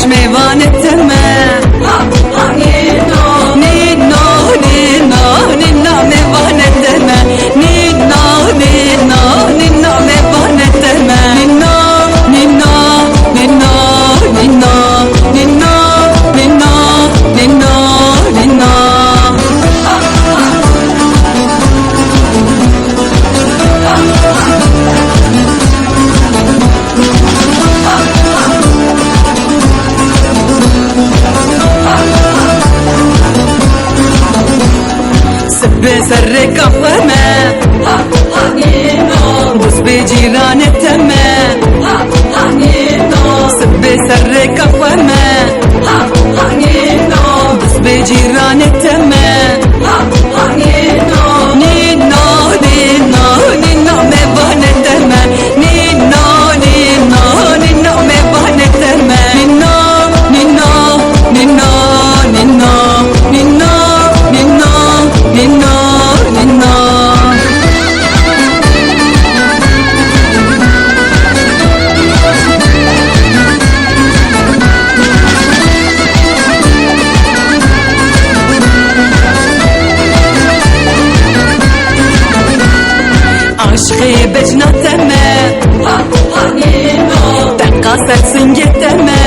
meyvan etme. Nino, Nino, Nino, Nino meyvan etme. Nino, Nino, Nino meyvan etme. Nino, Nino, Nino, Nino, Nino, Nino, Nino, Nino. بسر كفمه بس بجيران التمه سب سر كفمه بس بجيران التمه نينو نينو نينو مبان التمه نينو نينو نينو مبان التمه نينو نينو نينو نينو نينو نينو نينو نينو. عشقي بجنتمه تقاست سنجتمه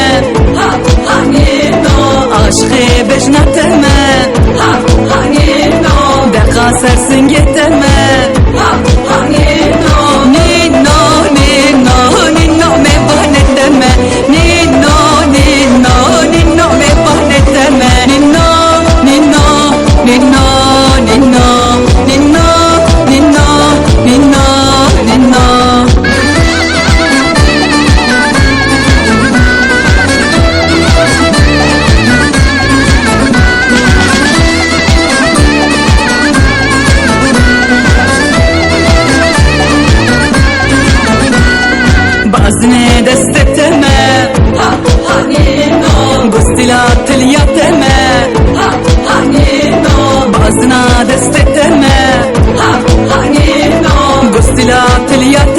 عشقي بجنتمه تقاست سنجتمه نينو نينو نينو مبان التمه نينو نينو نينو مبان التمه نينو نينو نينو نينو نينو نينو نينو نينو. بازنه دستتمه قستلات اليتمه بازنه دستتمه قستلات اليتمه